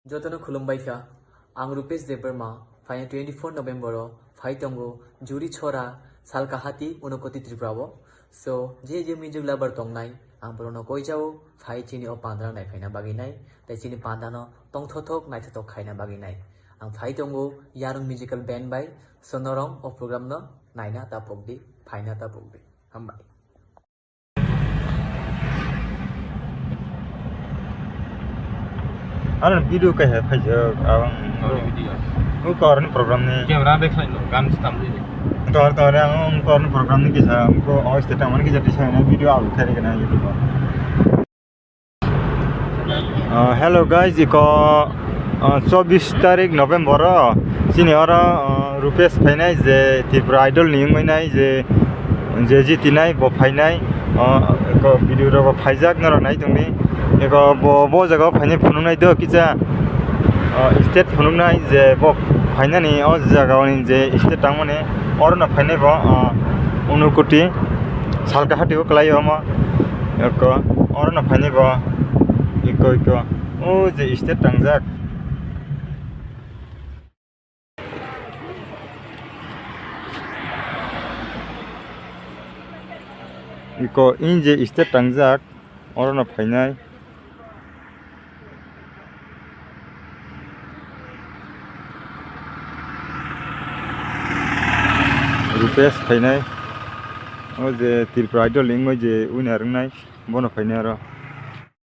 Jotano khulumbai kha ang Rupesh Deberma fine 24 November Phytongo Sallka Hatio unokoti Tribravo so je music lover tongnai ang brono koijao phai chini o pandra nai phaina baginai tai chini pandano tong thothok nai thothok khaina baginai ang Phytongo yarung musical band by sonorong o program no naina ta pogdi phaina ta pogdi hambai Ada video kayak aja awang ukaran program ni camera देख लो गान स्टम दे तो yang ukaran program ni kisah ko awis tetap mana kisah disah na video upload kari kena YouTube hello guys iko 24 tarik November sini orang Rupesh Phainai je Tripura idol ni mainai je jitinai bo phainai ko video ro phaijak na nai tungni eko bo jaga phainai phunungnai do kicha state phunungnai je bo phainani o jaga ni je state tangmane orna phainai bo unokoti Sallka Hatio klaio ma eko orna phainai bo iko o je state tangjak iko inje state tangjak orna phainai Rupesh Phainai o je Tripura idol lingoi je winner ngai bono phainai aro